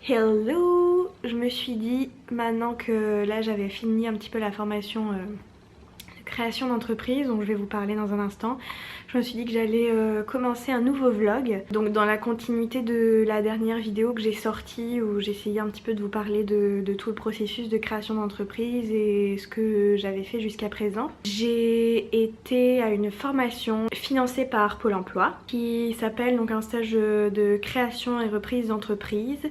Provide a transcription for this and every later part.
Hello! Je me suis dit, maintenant que là j'avais fini un petit peu la formation de création d'entreprise, dont je vais vous parler dans un instant, je me suis dit que j'allais commencer un nouveau vlog. Donc dans la continuité de la dernière vidéo que j'ai sortie, où j'essayais un petit peu de vous parler de tout le processus de création d'entreprise et ce que j'avais fait jusqu'à présent. J'ai été à une formation financée par Pôle emploi qui s'appelle donc un stage de création et reprise d'entreprise.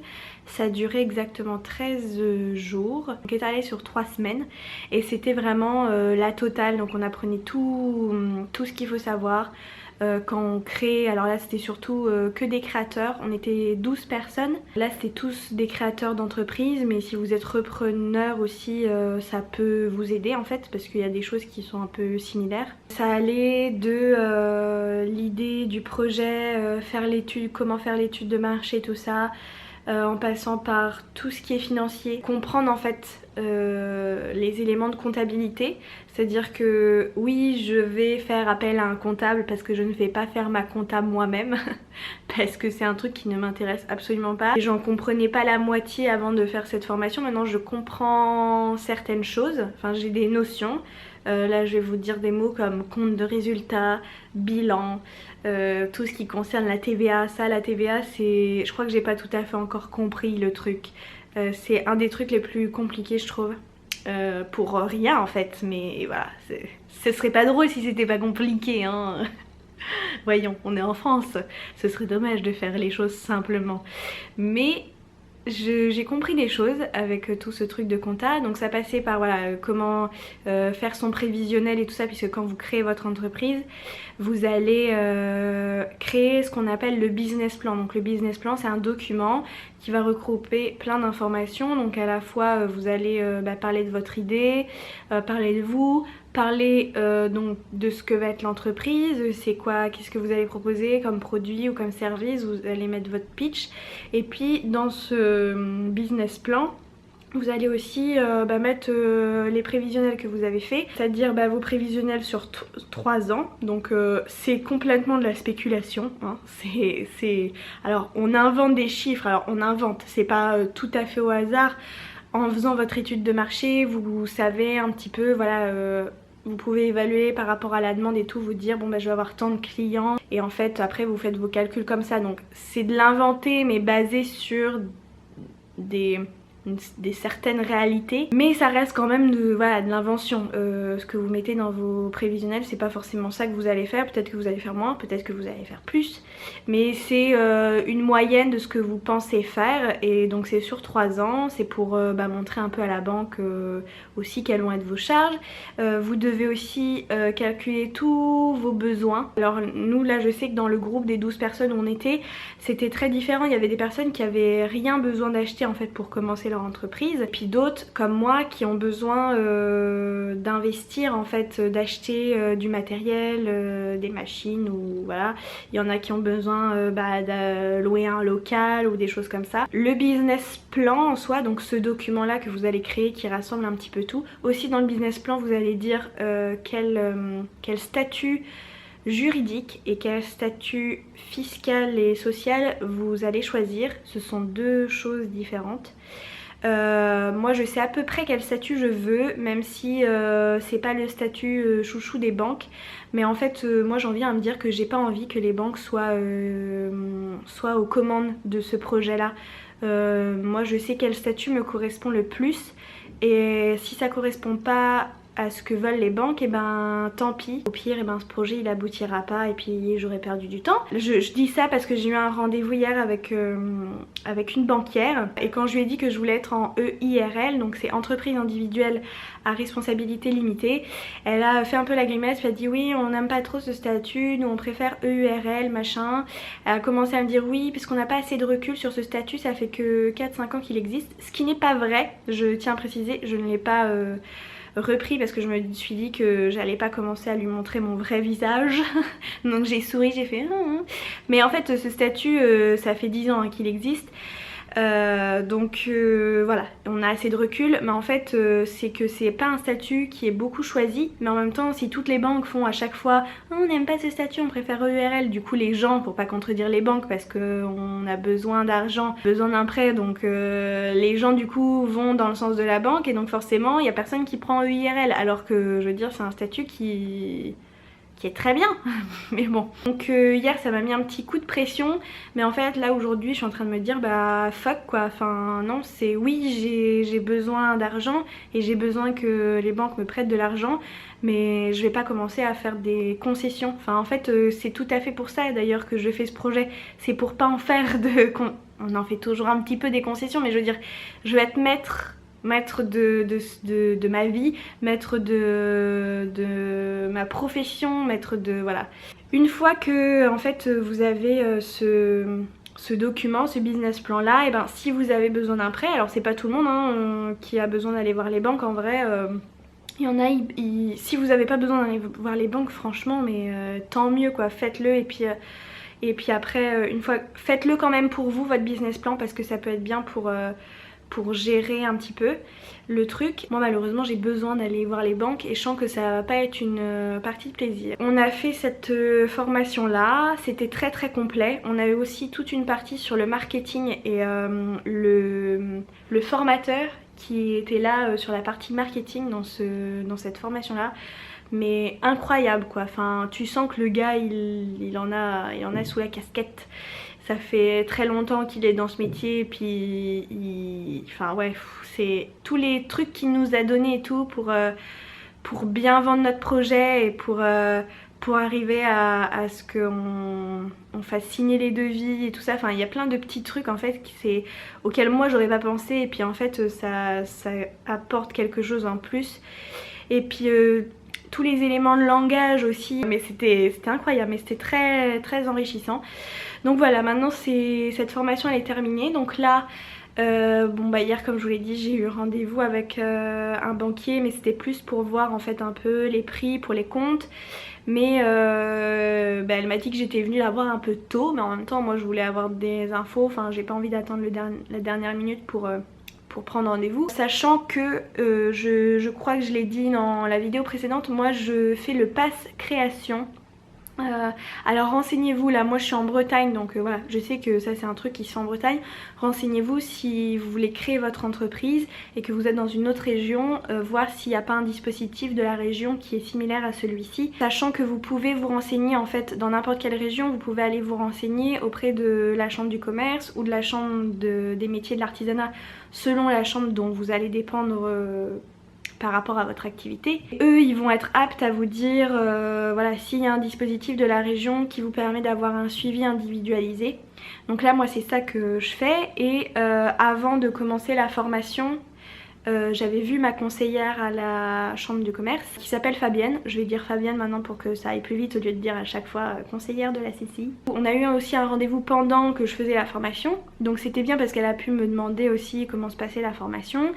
Ça a duré exactement 13 jours, donc étalé sur 3 semaines et c'était vraiment la totale. Donc on apprenait tout ce qu'il faut savoir quand on crée. Alors là c'était surtout que des créateurs, on était 12 personnes. Là c'était tous des créateurs d'entreprise, mais si vous êtes repreneur aussi ça peut vous aider en fait, parce qu'il y a des choses qui sont un peu similaires. Ça allait de l'idée du projet, faire l'étude, comment faire l'étude de marché, tout ça. En passant par tout ce qui est financier, comprendre en fait les éléments de comptabilité, c'est-à-dire que oui, je vais faire appel à un comptable parce que je ne vais pas faire ma comptable moi-même parce que c'est un truc qui ne m'intéresse absolument pas. J'en comprenais pas la moitié avant de faire cette formation. Maintenant je comprends certaines choses, enfin j'ai des notions. Là je vais vous dire des mots comme compte de résultat, bilan, tout ce qui concerne la TVA. Ça, la TVA, c'est, je crois que j'ai pas tout à fait encore compris le truc. C'est un des trucs les plus compliqués je trouve, pour rien en fait, mais voilà, ce serait pas drôle si c'était pas compliqué hein. Voyons, on est en France, ce serait dommage de faire les choses simplement. Mais j'ai compris des choses avec tout ce truc de compta. Donc ça passait par voilà, comment faire son prévisionnel et tout ça, puisque quand vous créez votre entreprise, vous allez créer ce qu'on appelle le business plan. Donc le business plan, c'est un document qui va regrouper plein d'informations. Donc à la fois vous allez parler de votre idée, parler de vous, parler donc de ce que va être l'entreprise, c'est quoi, qu'est-ce que vous allez proposer comme produit ou comme service, vous allez mettre votre pitch. Et puis dans ce business plan, vous allez aussi mettre les prévisionnels que vous avez fait, c'est-à-dire vos prévisionnels sur 3 ans. Donc c'est complètement de la spéculation hein. Alors on invente des chiffres, alors on invente, c'est pas tout à fait au hasard. En faisant votre étude de marché, vous savez un petit peu, voilà, vous pouvez évaluer par rapport à la demande et tout, vous dire bon je vais avoir tant de clients, et en fait après vous faites vos calculs comme ça. Donc c'est de l'inventer mais basé sur des certaines réalités, mais ça reste quand même de l'invention. Ce que vous mettez dans vos prévisionnels, c'est pas forcément ça que vous allez faire. Peut-être que vous allez faire moins, peut-être que vous allez faire plus, mais c'est une moyenne de ce que vous pensez faire. Et donc c'est sur 3 ans, c'est pour montrer un peu à la banque aussi quelles vont être vos charges. Vous devez aussi calculer tous vos besoins. Alors nous là je sais que dans le groupe des 12 personnes où on était, c'était très différent. Il y avait des personnes qui avaient rien besoin d'acheter en fait pour commencer leur entreprise, puis d'autres comme moi qui ont besoin d'investir en fait, d'acheter du matériel, des machines, ou voilà, il y en a qui ont besoin de louer un local ou des choses comme ça. Le business plan en soi, donc ce document là que vous allez créer qui rassemble un petit peu tout. Aussi dans le business plan vous allez dire quel statut juridique et quel statut fiscal et social vous allez choisir. Ce sont deux choses différentes. Moi je sais à peu près quel statut je veux, même si c'est pas le statut chouchou des banques, mais en fait moi j'en viens à me dire que j'ai pas envie que les banques soient aux commandes de ce projet là. Moi je sais quel statut me correspond le plus, et si ça correspond pas à ce que veulent les banques, et tant pis. Au pire, ce projet il aboutira pas et puis j'aurais perdu du temps. Je dis ça parce que j'ai eu un rendez-vous hier avec une banquière, et quand je lui ai dit que je voulais être en EIRL, donc c'est entreprise individuelle à responsabilité limitée, elle a fait un peu la grimace, elle a dit oui on n'aime pas trop ce statut, nous on préfère EURL machin. Elle a commencé à me dire oui puisqu'on n'a pas assez de recul sur ce statut, ça fait que 4-5 ans qu'il existe, ce qui n'est pas vrai, je tiens à préciser, je ne l'ai pas repris parce que je me suis dit que j'allais pas commencer à lui montrer mon vrai visage donc j'ai souri, j'ai fait mais en fait ce statut ça fait 10 ans qu'il existe. Voilà, on a assez de recul, mais en fait c'est que c'est pas un statut qui est beaucoup choisi, mais en même temps si toutes les banques font à chaque fois on n'aime pas ce statut, on préfère EURL, du coup les gens, pour pas contredire les banques parce qu'on a besoin d'argent, besoin d'un prêt, donc les gens du coup vont dans le sens de la banque et donc forcément il y a personne qui prend EURL, alors que je veux dire c'est un statut qui est très bien. Mais bon, donc hier ça m'a mis un petit coup de pression, mais en fait là aujourd'hui je suis en train de me dire bah fuck quoi, enfin non, c'est oui j'ai besoin d'argent et j'ai besoin que les banques me prêtent de l'argent, mais je vais pas commencer à faire des concessions. Enfin en fait c'est tout à fait pour ça d'ailleurs que je fais ce projet, c'est pour pas en faire on en fait toujours un petit peu des concessions, mais je veux dire je vais être maître de ma vie, maître de ma profession, maître de... voilà. Une fois que en fait vous avez ce document, ce business plan là, et ben si vous avez besoin d'un prêt, alors c'est pas tout le monde hein, qui a besoin d'aller voir les banques en vrai. Il y en a, si vous n'avez pas besoin d'aller voir les banques, franchement, mais tant mieux quoi, faites-le et puis après, une fois, faites-le quand même pour vous, votre business plan, parce que ça peut être bien pour gérer un petit peu le truc. Moi malheureusement j'ai besoin d'aller voir les banques et je sens que ça va pas être une partie de plaisir. On a fait cette formation là, c'était très très complet. On avait aussi toute une partie sur le marketing et le formateur qui était là sur la partie marketing dans cette formation là. Mais incroyable quoi, enfin tu sens que le gars il en a sous la casquette. Ça fait très longtemps qu'il est dans ce métier, puis enfin ouais, c'est tous les trucs qu'il nous a donné et tout pour bien vendre notre projet et pour arriver à ce qu'on fasse signer les devis et tout ça. Enfin il y a plein de petits trucs en fait auxquels moi j'aurais pas pensé, et puis en fait ça apporte quelque chose en plus. Et puis tous les éléments de langage aussi, mais c'était incroyable, mais c'était très très enrichissant. Donc voilà, maintenant cette formation elle est terminée. Donc là bon bah hier comme je vous l'ai dit j'ai eu rendez-vous avec un banquier, mais c'était plus pour voir en fait un peu les prix pour les comptes. Mais bah, elle m'a dit que j'étais venue la voir un peu tôt, mais en même temps moi je voulais avoir des infos, enfin j'ai pas envie d'attendre la dernière minute pour prendre rendez-vous. Sachant que je crois que je l'ai dit dans la vidéo précédente, moi je fais le pass création. Alors renseignez-vous, là moi je suis en Bretagne, donc voilà, je sais que ça c'est un truc qui se fait en Bretagne. Renseignez-vous si vous voulez créer votre entreprise et que vous êtes dans une autre région, voir s'il n'y a pas un dispositif de la région qui est similaire à celui-ci. Sachant que vous pouvez vous renseigner en fait dans n'importe quelle région, vous pouvez aller vous renseigner auprès de la chambre du commerce ou de la chambre des métiers de l'artisanat, selon la chambre dont vous allez dépendre par rapport à votre activité. Eux ils vont être aptes à vous dire voilà, s'il y a un dispositif de la région qui vous permet d'avoir un suivi individualisé. Donc là moi c'est ça que je fais, et avant de commencer la formation j'avais vu ma conseillère à la chambre du commerce qui s'appelle Fabienne. Je vais dire Fabienne maintenant pour que ça aille plus vite au lieu de dire à chaque fois conseillère de la CCI. On a eu aussi un rendez-vous pendant que je faisais la formation, donc c'était bien parce qu'elle a pu me demander aussi comment se passait la formation.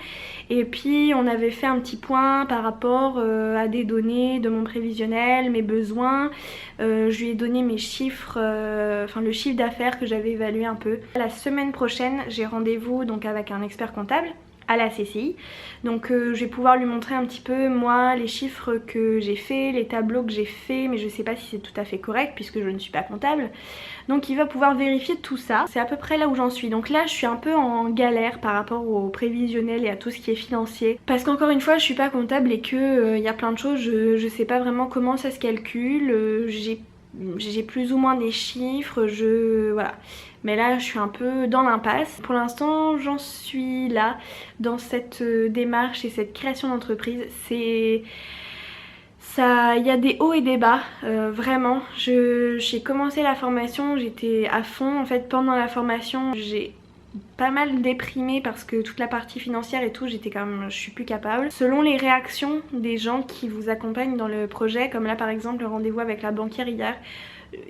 Et puis on avait fait un petit point par rapport à des données de mon prévisionnel, mes besoins. Je lui ai donné mes chiffres, enfin le chiffre d'affaires que j'avais évalué un peu. La semaine prochaine j'ai rendez-vous donc avec un expert comptable à la CCI, donc je vais pouvoir lui montrer un petit peu moi les chiffres que j'ai fait, les tableaux que j'ai fait, mais je sais pas si c'est tout à fait correct puisque je ne suis pas comptable, donc il va pouvoir vérifier tout ça. C'est à peu près là où j'en suis. Donc là je suis un peu en galère par rapport au prévisionnel et à tout ce qui est financier, parce qu'encore une fois je suis pas comptable et que y a plein de choses, je sais pas vraiment comment ça se calcule, j'ai plus ou moins des chiffres, voilà. Mais là je suis un peu dans l'impasse. Pour l'instant j'en suis là, dans cette démarche et cette création d'entreprise. Il y a des hauts et des bas, vraiment. J'ai commencé la formation, j'étais à fond. En fait pendant la formation j'ai pas mal déprimée parce que toute la partie financière et tout, je suis plus capable. Selon les réactions des gens qui vous accompagnent dans le projet, comme là par exemple le rendez-vous avec la banquière hier,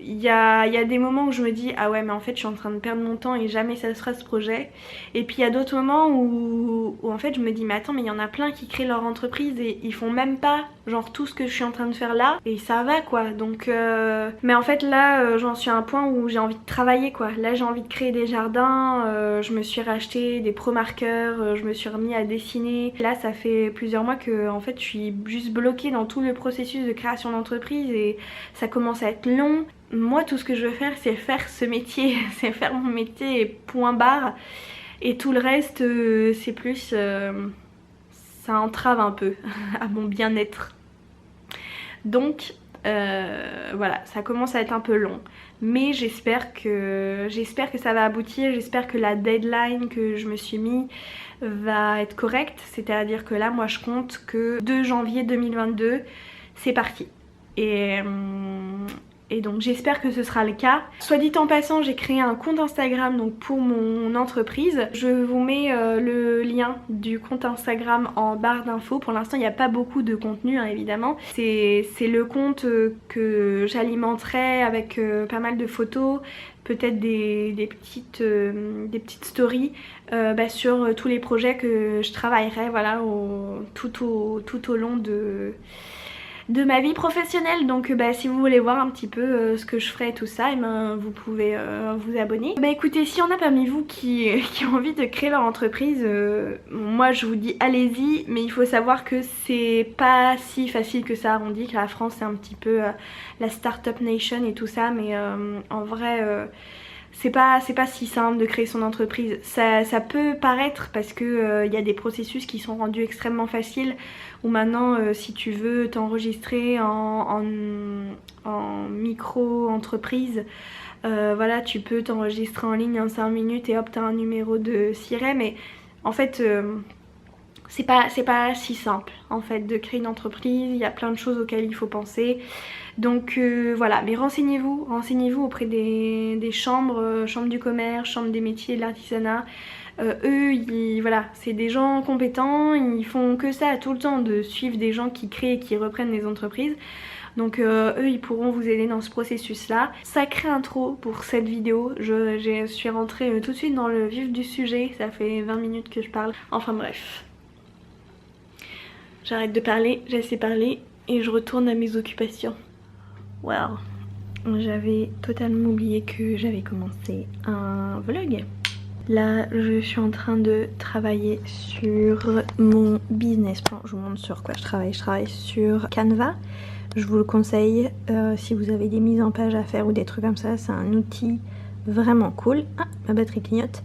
il y a des moments où je me dis ah ouais mais en fait je suis en train de perdre mon temps et jamais ça sera ce projet. Et puis il y a d'autres moments où en fait je me dis mais attends, mais il y en a plein qui créent leur entreprise et ils font même pas genre tout ce que je suis en train de faire là et ça va quoi. Donc mais en fait là j'en suis à un point où j'ai envie de travailler quoi. Là j'ai envie de créer des jardins, je me suis racheté des pro marqueurs, je me suis remis à dessiner. Là ça fait plusieurs mois que en fait je suis juste bloquée dans tout le processus de création d'entreprise et ça commence à être long. Moi tout ce que je veux faire c'est faire ce métier, c'est faire mon métier et point barre. Et tout le reste c'est plus ça entrave un peu à mon bien-être. Donc voilà, ça commence à être un peu long. Mais j'espère que ça va aboutir, j'espère que la deadline que je me suis mis va être correcte. C'est-à-dire que là, moi je compte que 2 janvier 2022, c'est parti. Et donc j'espère que ce sera le cas. Soit dit en passant, j'ai créé un compte Instagram donc pour mon entreprise. Je vous mets le lien du compte Instagram en barre d'infos. Pour l'instant il n'y a pas beaucoup de contenu hein, évidemment. C'est le compte que j'alimenterai avec pas mal de photos, peut-être des petites stories sur tous les projets que je travaillerai voilà, tout au long de ma vie professionnelle. Donc si vous voulez voir un petit peu ce que je ferai et tout ça, et vous pouvez vous abonner. Écoutez, s'il y en a parmi vous qui ont envie de créer leur entreprise, moi je vous dis allez-y, mais il faut savoir que c'est pas si facile que ça. On dit que la France c'est un petit peu la Startup Nation et tout ça, mais en vrai c'est pas si simple de créer son entreprise. Ça peut paraître parce que y a des processus qui sont rendus extrêmement faciles où maintenant si tu veux t'enregistrer en micro-entreprise, voilà, tu peux t'enregistrer en ligne en 5 minutes et hop t'as un numéro de siret, mais en fait c'est pas si simple en fait de créer une entreprise, il y a plein de choses auxquelles il faut penser. Donc voilà, mais renseignez-vous auprès des chambres du commerce, chambres des métiers et de l'artisanat. Eux, voilà, c'est des gens compétents, ils font que ça tout le temps, de suivre des gens qui créent et qui reprennent des entreprises. Donc eux, ils pourront vous aider dans ce processus-là. Sacrée intro pour cette vidéo, je suis rentrée tout de suite dans le vif du sujet, ça fait 20 minutes que je parle. Enfin bref. J'arrête de parler, j'ai assez parlé et je retourne à mes occupations. Wow, j'avais totalement oublié que j'avais commencé un vlog. Là, je suis en train de travailler sur mon business plan. Je vous montre sur quoi je travaille. Je travaille sur Canva. Je vous le conseille si vous avez des mises en page à faire ou des trucs comme ça. C'est un outil vraiment cool. Ah, ma batterie clignote.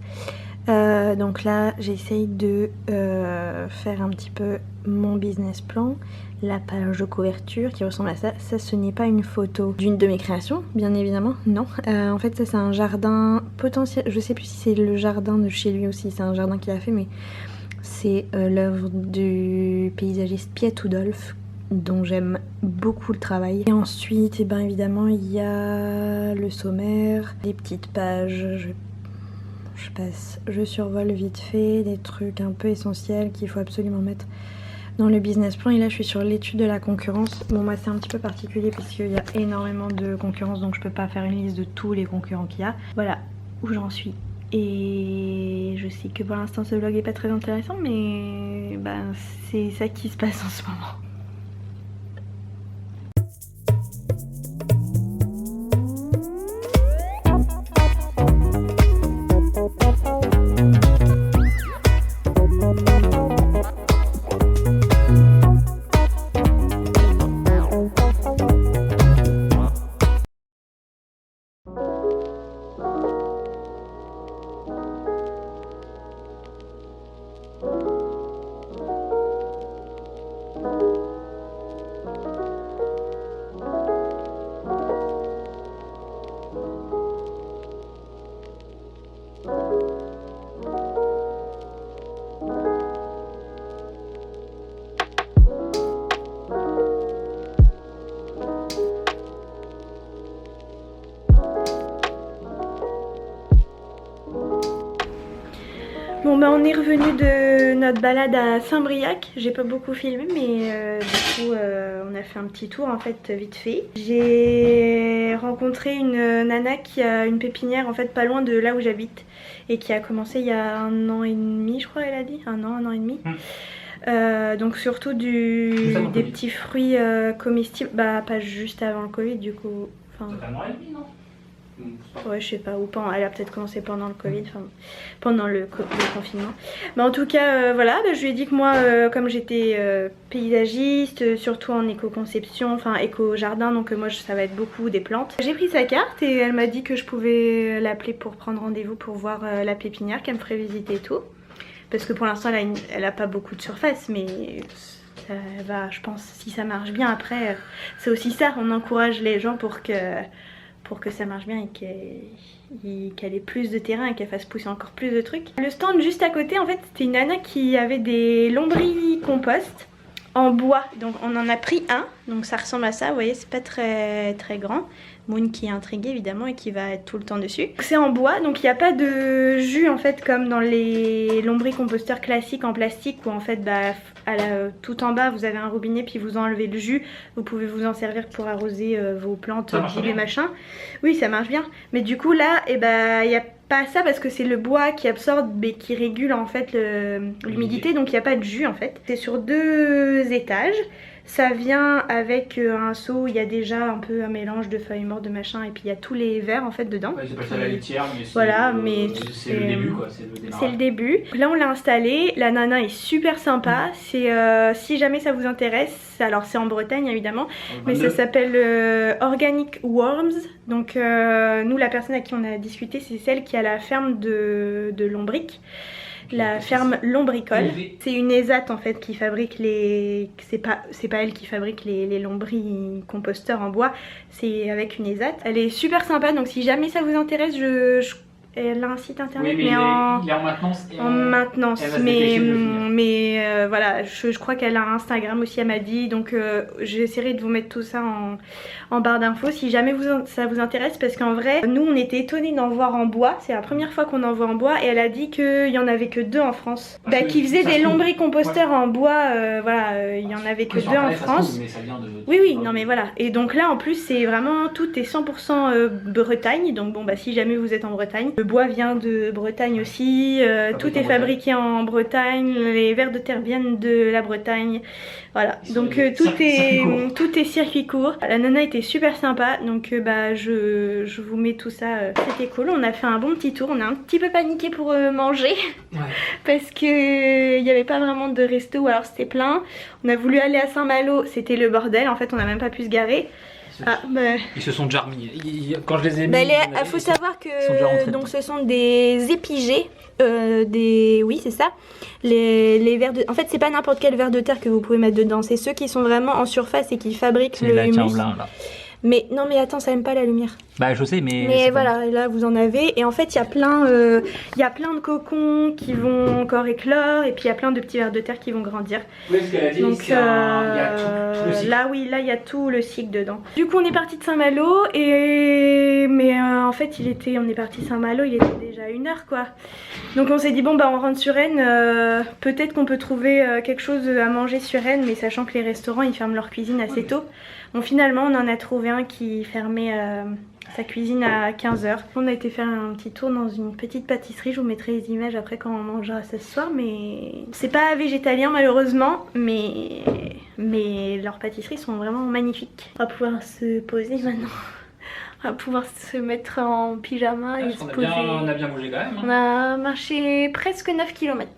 Donc là, j'essaye de faire un petit peu mon business plan. La page de couverture qui ressemble à ça. Ça, ce n'est pas une photo d'une de mes créations, bien évidemment, non. En fait, ça c'est un jardin potentiel. Je sais plus si c'est le jardin de chez lui aussi, c'est un jardin qu'il a fait, mais c'est l'œuvre du paysagiste Piet Oudolf, dont j'aime beaucoup le travail. Et ensuite, et bien évidemment, il y a le sommaire, des petites pages. Je survole vite fait des trucs un peu essentiels qu'il faut absolument mettre dans le business plan. Et là je suis sur l'étude de la concurrence. Bon, moi c'est un petit peu particulier parce qu'il y a énormément de concurrence, donc je peux pas faire une liste de tous les concurrents qu'il y a. Voilà où j'en suis. Et je sais que pour l'instant ce vlog est pas très intéressant, mais c'est ça qui se passe en ce moment. Bon on est revenu de notre balade à Saint-Briac. J'ai pas beaucoup filmé mais du coup on a fait un petit tour en fait vite fait. J'ai rencontré une nana qui a une pépinière en fait pas loin de là où j'habite et qui a commencé il y a 1 an et demi je crois, elle a dit, 1 an et demi. Donc surtout des petits fruits comestibles. Bah pas juste avant le Covid du coup. Enfin, non. Ouais, je sais pas, ou pas, elle a peut-être commencé pendant le Covid, enfin pendant le confinement. Mais en tout cas, voilà, bah, je lui ai dit que moi, comme j'étais paysagiste, surtout en éco-conception, enfin éco-jardin, donc moi ça va être beaucoup des plantes. J'ai pris sa carte et elle m'a dit que je pouvais l'appeler pour prendre rendez-vous pour voir la pépinière, qu'elle me ferait visiter et tout. Parce que pour l'instant, elle a pas beaucoup de surface, mais ça va, je pense, si ça marche bien. Après, c'est aussi ça, on encourage les gens pour que ça marche bien et qu'elle ait plus de terrain et qu'elle fasse pousser encore plus de trucs. Le stand juste à côté, en fait, c'était une nana qui avait des lombricompost en bois. Donc on en a pris un, donc ça ressemble à ça, vous voyez, c'est pas très grand. Moon qui est intriguée évidemment et qui va être tout le temps dessus. C'est en bois, donc il n'y a pas de jus en fait comme dans les lombricomposteurs classiques en plastique où en fait bah, tout en bas vous avez un robinet puis vous enlevez le jus. Vous pouvez vous en servir pour arroser vos plantes, et machin. Oui, ça marche bien. Mais du coup là, il n'y a pas ça parce que c'est le bois qui absorbe mais qui régule en fait l'humidité, donc il n'y a pas de jus en fait. C'est sur 2 étages. Ça vient avec un seau, il y a déjà un peu un mélange de feuilles mortes, de machin, et puis il y a tous les verres en fait dedans. Ouais, c'est pas ça la laitière, mais voilà, mais c'est le début quoi, c'est le début. Là on l'a installé, la nana est super sympa, c'est si jamais ça vous intéresse, alors c'est en Bretagne évidemment, mais ça s'appelle Organic Worms. Donc nous la personne à qui on a discuté c'est celle qui a la ferme de lombric. La ferme Lombricole, c'est une ESAT en fait qui fabrique les... C'est pas elle qui fabrique les lombricomposteurs en bois, c'est avec une ESAT. Elle est super sympa, donc si jamais ça vous intéresse, elle a un site internet, oui, mais il est en maintenance. En maintenance, mais voilà, je crois qu'elle a un Instagram aussi, elle m'a dit, donc j'essaierai de vous mettre tout ça en barre d'infos si jamais ça vous intéresse, parce qu'en vrai, nous on était étonnés d'en voir en bois, c'est la première fois qu'on en voit en bois, et elle a dit qu'il y en avait que 2 en France. Bah, qui faisaient des lombricomposteurs en bois, voilà, il y en avait que 2 en France. Oui, non mais voilà, et donc là en plus c'est vraiment, tout est 100% Bretagne, donc bon bah si jamais vous êtes en Bretagne, le bois vient de Bretagne aussi, tout est fabriqué en Bretagne, les vers de terre viennent de la Bretagne, voilà, donc tout est circuit court. La nana était super sympa, donc bah je vous mets tout ça, c'était cool. On a fait un bon petit tour, on a un petit peu paniqué pour manger, ouais. Parce que il n'y avait pas vraiment de resto, ou alors c'était plein. On a voulu aller à Saint-Malo, c'était le bordel, en fait on n'a même pas pu se garer. Ils se sont déjà remis. Quand je les ai mis, il faut savoir que donc ce sont des épigées, oui c'est ça. Les vers de, en fait c'est pas n'importe quel ver de terre que vous pouvez mettre dedans, c'est ceux qui sont vraiment en surface et qui fabriquent le humus. Là. Mais non mais attends, ça aime pas la lumière. Bah je sais mais voilà, là vous en avez, et en fait il y a plein de cocons qui vont encore éclore, et puis il y a plein de petits vers de terre qui vont grandir. Oui, ce qu'elle a dit, donc il y a tout le cycle. Là oui, là il y a tout le cycle dedans. Du coup on est parti de Saint-Malo, mais en fait on est parti de Saint-Malo, il était déjà 1h quoi. Donc on s'est dit bon bah on rentre sur Rennes, peut-être qu'on peut trouver quelque chose à manger sur Rennes, mais sachant que les restaurants ils ferment leur cuisine assez tôt. Bon finalement on en a trouvé un qui fermait sa cuisine à 15 h. On a été faire un petit tour dans une petite pâtisserie, je vous mettrai les images après quand on mangera ça ce soir, mais c'est pas végétalien malheureusement, mais leurs pâtisseries sont vraiment magnifiques. On va pouvoir se poser maintenant. On va pouvoir se mettre en pyjama et se poser. On a bien bougé quand même. Hein. On a marché presque 9 km.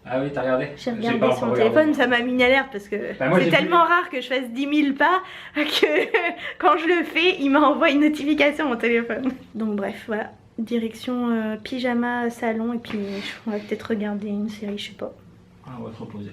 Ah oui, t'as regardé? J'ai regardé sur mon téléphone, ça m'a mis une alerte parce que c'est tellement rare que je fasse 10 000 pas que quand je le fais, il m'envoie une notification mon téléphone. Donc bref, voilà, direction pyjama salon, et puis on va peut-être regarder une série, je sais pas. Ah, on va se reposer.